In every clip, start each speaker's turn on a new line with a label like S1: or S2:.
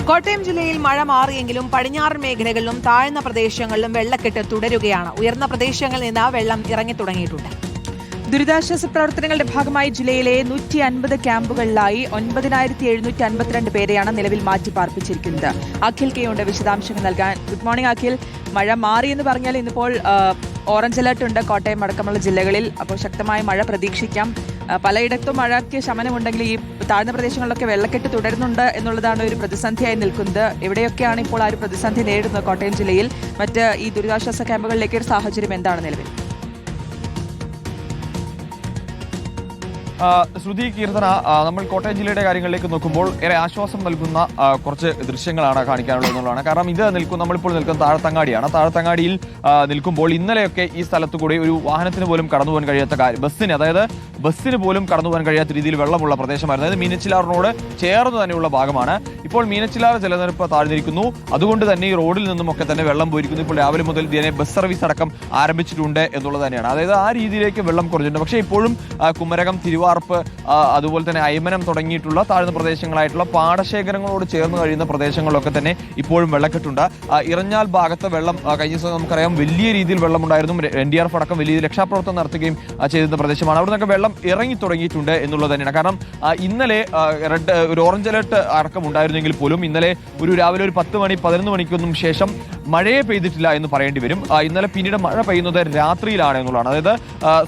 S1: കോട്ടയം ജില്ലയിൽ മഴ മാറിയെങ്കിലും പടിഞ്ഞാറൻ മേഖലകളിലും താഴ്ന്ന പ്രദേശങ്ങളിലും വെള്ളക്കെട്ട് തുടരുകയാണ്. ഉയർന്ന പ്രദേശങ്ങളിൽ നിന്ന് വെള്ളം ഇറങ്ങി തുടങ്ങിയിട്ടുണ്ട്.
S2: ദുരിതാശ്വാസ പ്രവർത്തനങ്ങളുടെ ഭാഗമായി ജില്ലയിലെ 150 ക്യാമ്പുകളിലായി 9,752 പേരെയാണ് നിലവിൽ മാറ്റിപ്പാർപ്പിച്ചിരിക്കുന്നത്. അഖിൽ കെയുണ്ട് വിശദാംശങ്ങൾ നൽകാൻ. Good morning Akhil. മഴ മാറിയെന്ന് പറഞ്ഞാൽ ഇന്നിപ്പോൾ ഓറഞ്ച് അലർട്ട് ഉണ്ട് കോട്ടയം അടക്കമുള്ള ജില്ലകളിൽ. അപ്പോൾ ശക്തമായ മഴ പ്രതീക്ഷിക്കാം. പലയിടത്തും മഴയ്ക്ക് ശമനമുണ്ടെങ്കിൽ ഈ താഴ്ന്ന പ്രദേശങ്ങളിലൊക്കെ വെള്ളക്കെട്ട് തുടരുന്നുണ്ട് എന്നുള്ളതാണ് ഒരു പ്രതിസന്ധിയായി നിൽക്കുന്നത്. എവിടെയൊക്കെയാണ് ഇപ്പോൾ ആ ഒരു പ്രതിസന്ധി നേരിടുന്നത് കോട്ടയം ജില്ലയിൽ? മറ്റ് ഈ ദുരിതാശ്വാസ ക്യാമ്പുകളിലേക്ക് ഒരു സാഹചര്യം എന്താണ് നിലവിൽ?
S3: ശ്രുതി, കീർത്തന, നമ്മൾ കോട്ടയം ജില്ലയുടെ കാര്യങ്ങളിലേക്ക് നോക്കുമ്പോൾ ഏറെ ആശ്വാസം നൽകുന്ന കുറച്ച് ദൃശ്യങ്ങളാണ് കാണിക്കാനുള്ളത് എന്നുള്ളതാണ്. കാരണം ഇത് നമ്മളിപ്പോൾ നിൽക്കുന്ന താഴത്തങ്ങാടിയാണ്. താഴത്തങ്ങാടിയിൽ നിൽക്കുമ്പോൾ ഇന്നലെയൊക്കെ ഈ സ്ഥലത്തു കൂടി ഒരു വാഹനത്തിന് പോലും കടന്നു പോകാൻ കഴിയാത്ത ബസ്സിന് പോലും കടന്നു പോകാൻ കഴിയാത്ത രീതിയിൽ വെള്ളമുള്ള പ്രദേശമായിരുന്നു. അതായത് മീനച്ചിലാറിനോട് ചേർന്ന് തന്നെയുള്ള ഭാഗമാണ്. ഇപ്പോൾ മീനച്ചിലാർ ജലനിരപ്പ് താഴ്ന്നിരിക്കുന്നു. അതുകൊണ്ട് തന്നെ ഈ റോഡിൽ നിന്നുമൊക്കെ തന്നെ വെള്ളം പോയിരിക്കുന്നു. ഇപ്പോൾ രാവിലെ മുതൽ ഇതിനെ ബസ് സർവീസ് അടക്കം ആരംഭിച്ചിട്ടുണ്ട് എന്നുള്ളത് തന്നെയാണ്. അതായത് ആ രീതിയിലേക്ക് വെള്ളം കുറഞ്ഞിട്ടുണ്ട്. പക്ഷേ ഇപ്പോഴും കുമരകം, തിരുവാർപ്പ്, അതുപോലെ തന്നെ അയ്മനം തുടങ്ങിയിട്ടുള്ള താഴ്ന്ന പ്രദേശങ്ങളായിട്ടുള്ള പാടശേഖരങ്ങളോട് ചേർന്ന് കഴിയുന്ന പ്രദേശങ്ങളിലൊക്കെ തന്നെ ഇപ്പോഴും വെള്ളക്കെട്ടുണ്ട്. ഇറഞ്ഞാൽ ഭാഗത്ത് വെള്ളം കഴിഞ്ഞ ദിവസം നമുക്കറിയാം വലിയ രീതിയിൽ വെള്ളമുണ്ടായിരുന്നു. NDRF അടക്കം വലിയ രക്ഷാപ്രവർത്തനം നടത്തുകയും ചെയ്തിരുന്ന പ്രദേശമാണ്. അവിടെ നിന്നൊക്കെ വെള്ളം ഇറങ്ങി തുടങ്ങിയിട്ടുണ്ട് എന്നുള്ളത് തന്നെയാണ്. കാരണം ഇന്നലെ ഒരു ഓറഞ്ച് അലർട്ട് അടക്കം ഉണ്ടായിരുന്നെങ്കിൽ പോലും ഇന്നലെ രാവിലെ ഒരു 10 മണി 11 മണിക്കൊന്നും ശേഷം മഴയെ പെയ്തിട്ടില്ല എന്ന് പറയേണ്ടി വരും. ഇന്നലെ പിന്നീട് മഴ പെയ്യുന്നത് രാത്രിയിലാണ് എന്നുള്ളതാണ്. അതായത്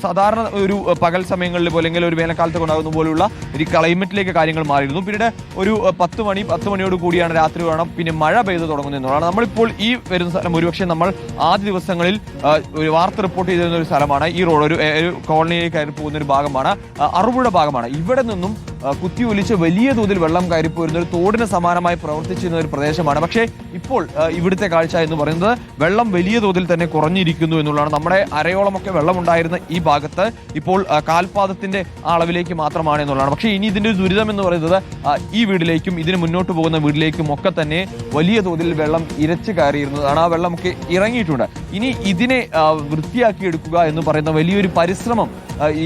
S3: സാധാരണ ഒരു പകൽ സമയങ്ങളിൽ പോലെ അല്ലെങ്കിൽ ഒരു വേനൽക്കാലത്ത് ഉണ്ടാകുന്ന പോലുള്ള ഒരു ക്ലൈമറ്റിലേക്ക് കാര്യങ്ങൾ മാറിയിരുന്നു. പിന്നീട് ഒരു 10 മണിയോട് കൂടിയാണ് രാത്രി വേണം പിന്നെ മഴ പെയ്ത് തുടങ്ങുന്നത് എന്നുള്ളതാണ്. നമ്മളിപ്പോൾ ഈ വരുന്ന സ്ഥലം ഒരുപക്ഷെ നമ്മൾ ആദ്യ ദിവസങ്ങളിൽ ഒരു വാർത്ത റിപ്പോർട്ട് ചെയ്തിരുന്ന ഒരു സ്ഥലമാണ്. ഈ റോഡ് ഒരു കോളനിയിലേക്ക് കയറി പോകുന്ന ഒരു ഭാഗമാണ്, അറുപുഴ ഭാഗമാണ്. ഇവിടെ നിന്നും കുത്തിയൊലിച്ച് വലിയ തോതിൽ വെള്ളം കയറിപ്പോരുന്ന ഒരു തോടിന് സമാനമായി പ്രവർത്തിച്ചിരുന്ന ഒരു പ്രദേശമാണ്. പക്ഷേ ഇപ്പോൾ ഇവിടുത്തെ കാഴ്ച എന്ന് പറയുന്നത് വെള്ളം വലിയ തോതിൽ തന്നെ കുറഞ്ഞിരിക്കുന്നു എന്നുള്ളതാണ്. നമ്മുടെ അരയോളമൊക്കെ വെള്ളമുണ്ടായിരുന്ന ഈ ഭാഗത്ത് ഇപ്പോൾ കാൽപാദത്തിന്റെ അളവിലേക്ക് മാത്രമാണ് എന്നുള്ളതാണ്. പക്ഷേ ഇനി ഇതിന്റെ ദുരിതം എന്ന് പറയുന്നത് ഈ വീട്ടിലേക്കും ഇതിന് മുന്നോട്ട് പോകുന്ന വീട്ടിലേക്കും ഒക്കെ തന്നെ വലിയ തോതിൽ വെള്ളം ഇരച്ചു കയറിയിരുന്നതാണ്. ആ വെള്ളമൊക്കെ ഇറങ്ങിയിട്ടുണ്ട്. ഇനി ഇതിനെ വൃത്തിയാക്കിയെടുക്കുക എന്ന് പറയുന്ന വലിയൊരു പരിശ്രമം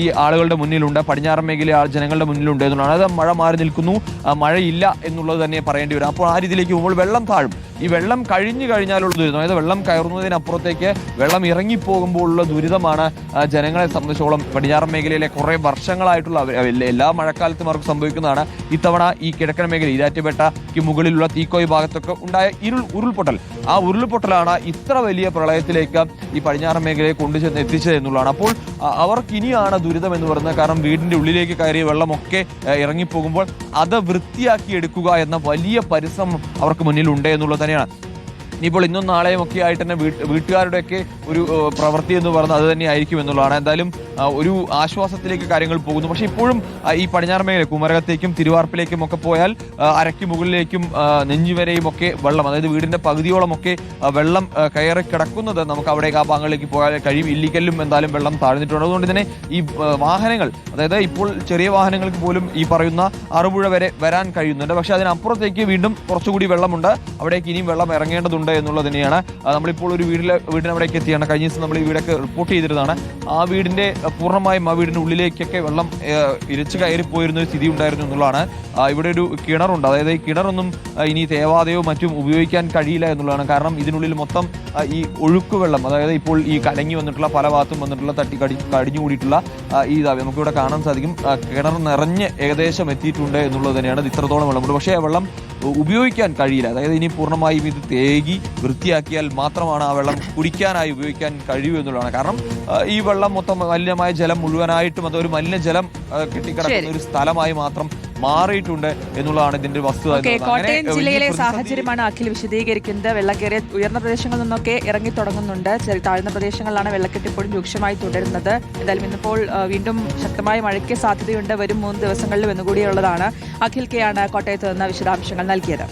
S3: ഈ ആളുകളുടെ മുന്നിലുണ്ട്, പടിഞ്ഞാറൻ മേഖല ജനങ്ങളുടെ മുന്നിലുണ്ട് എന്നുള്ളതാണ്. അതായത് മഴ മാറി നിൽക്കുന്നു, മഴയില്ല എന്നുള്ളത് തന്നെ പറയേണ്ടി വരും. അപ്പോൾ ആ രീതിയിലേക്ക് പോകുമ്പോൾ വെള്ളം താഴും. ഈ വെള്ളം കഴിഞ്ഞു കഴിഞ്ഞാലുള്ള ദുരിതം, അതായത് വെള്ളം കയറുന്നതിനപ്പുറത്തേക്ക് വെള്ളം ഇറങ്ങിപ്പോകുമ്പോഴുള്ള ദുരിതമാണ് ജനങ്ങളെ സംബന്ധിച്ചോളം പടിഞ്ഞാറൻ മേഖലയിലെ കുറേ വർഷങ്ങളായിട്ടുള്ള എല്ലാ മഴക്കാലത്തും അവർക്ക് സംഭവിക്കുന്നതാണ്. ഇത്തവണ ഈ കിഴക്കൻ മേഖല ഈരാറ്റുപേട്ടയ്ക്ക് മുകളിലുള്ള തീക്കോയ് ഭാഗത്തൊക്കെ ഉണ്ടായ ഉരുൾപൊട്ടൽ, ആ ഉരുൾപൊട്ടലാണ് ഇത്ര വലിയ പ്രളയത്തിലേക്ക് ഈ പടിഞ്ഞാറൻ മേഖലയെ കൊണ്ടുചെന്ന് എത്തിച്ചത് എന്നുള്ളതാണ്. അപ്പോൾ അവർക്ക് ഇനിയാണ് ദുരിതം എന്ന് പറയുന്നത്. കാരണം വീടിന്റെ ഉള്ളിലേക്ക് കയറിയ വെള്ളമൊക്കെ ഇറങ്ങിപ്പോകുമ്പോൾ അത് വൃത്തിയാക്കി എടുക്കുക എന്ന വലിയ പരിശ്രമം അവർക്ക് മുന്നിലുണ്ട് എന്നുള്ളത് തന്നെയാണ്. ഇനിയിപ്പോൾ ഇന്നും നാളെയും ഒക്കെ ആയിട്ട് തന്നെ വീട്ടുകാരുടെയൊക്കെ ഒരു പ്രവൃത്തി എന്ന് പറയുന്നത് അത് തന്നെ ആയിരിക്കും എന്നുള്ളതാണ്. എന്തായാലും ഒരു ആശ്വാസത്തിലേക്ക് കാര്യങ്ങൾ പോകുന്നു. പക്ഷേ ഇപ്പോഴും ഈ പടിഞ്ഞാറൻ മേഖല കുമരകത്തേക്കും തിരുവാർപ്പിലേക്കും ഒക്കെ പോയാൽ അരയ്ക്ക് മുകളിലേക്കും നെഞ്ചുവരെയും ഒക്കെ വെള്ളം, അതായത് വീടിന്റെ പകുതിയോളമൊക്കെ വെള്ളം കയറി കിടക്കുന്നത് നമുക്ക് അവിടേക്ക് ആ ഭാഗങ്ങളിലേക്ക് പോയാൽ കഴിയും. ഇല്ലിക്കല്ലും എന്തായാലും വെള്ളം താഴ്ന്നിട്ടുണ്ട്. അതുകൊണ്ട് തന്നെ ഈ വാഹനങ്ങൾ, അതായത് ഇപ്പോൾ ചെറിയ വാഹനങ്ങൾക്ക് പോലും ഈ പറയുന്ന അറുപുഴ വരെ വരാൻ കഴിയുന്നുണ്ട്. പക്ഷെ അതിനപ്പുറത്തേക്ക് വീണ്ടും കുറച്ചുകൂടി വെള്ളമുണ്ട്. അവിടേക്ക് ഇനിയും വെള്ളം ഇറങ്ങേണ്ടതുണ്ട് എന്നുള്ളത് തന്നെയാണ്. നമ്മളിപ്പോൾ ഒരു വീടിനവിടേക്ക് എത്തിയാണ്. കഴിഞ്ഞ ദിവസം നമ്മൾ ഈ വീടൊക്കെ റിപ്പോർട്ട് ചെയ്തിരുന്നതാണ്. ആ വീടിന്റെ പൂർണ്ണമായും ആ വീടിന്റെ ഉള്ളിലേക്കൊക്കെ വെള്ളം ഇരച്ചു കയറിപ്പോയിരുന്ന ഒരു സ്ഥിതി ഉണ്ടായിരുന്നു എന്നുള്ളതാണ്. ഇവിടെ ഒരു കിണറുണ്ട്. അതായത് ഈ കിണറൊന്നും ഇനി തേവാതെയോ മറ്റും ഉപയോഗിക്കാൻ കഴിയില്ല എന്നുള്ളതാണ്. കാരണം ഇതിനുള്ളിൽ മൊത്തം ഈ ഒഴുക്കുവെള്ളം, അതായത് ഇപ്പോൾ ഈ കലങ്ങി വന്നിട്ടുള്ള പല ഭാഗത്തും വന്നിട്ടുള്ള കടിഞ്ഞുകൂടിയിട്ടുള്ള ഈ നമുക്കിവിടെ കാണാൻ സാധിക്കും. കിണർ നിറഞ്ഞ് ഏകദേശം എത്തിയിട്ടുണ്ട് എന്നുള്ളത് തന്നെയാണ്. ഇത്രത്തോളം വെള്ളമുണ്ട്. പക്ഷേ ആ വെള്ളം ഉപയോഗിക്കാൻ കഴിയില്ല. അതായത് ഇനി പൂർണ്ണമായും ഇത് തേകി വൃത്തിയാക്കിയാൽ മാത്രമാണ് ആ വെള്ളം കുടിക്കാനായി ഉപയോഗിക്കാൻ കഴിയൂ എന്നുള്ളതാണ്. കാരണം ഈ വെള്ളം മൊത്തം മലിനമായ ജലം മുഴുവനായിട്ടും അതൊരു മലിനജലം കെട്ടിക്കിടക്കുന്ന ഒരു സ്ഥലമായി മാത്രം മാറിയിട്ടുണ്ട് എന്നുള്ളതാണ് ഇതിന്റെ വസ്തുത.
S2: കോട്ടയം ജില്ലയിലെ സാഹചര്യമാണ് അഖിൽ വിശദീകരിക്കുന്നത്. വെള്ളം കയറിയ ഉയർന്ന പ്രദേശങ്ങളിൽ നിന്നൊക്കെ ഇറങ്ങി തുടങ്ങുന്നുണ്ട്. താഴ്ന്ന പ്രദേശങ്ങളിലാണ് വെള്ളക്കെട്ട് ഇപ്പോഴും രൂക്ഷമായി തുടരുന്നത്. എന്തായാലും ഇന്നിപ്പോൾ വീണ്ടും ശക്തമായ മഴയ്ക്ക് സാധ്യതയുണ്ട് വരും 3 ദിവസങ്ങളിലും എന്നുകൂടിയുള്ളതാണ്. അഖിൽ കെയാണ് കോട്ടയത്ത് നിന്ന് വിശദാംശങ്ങൾ നൽകിയത്.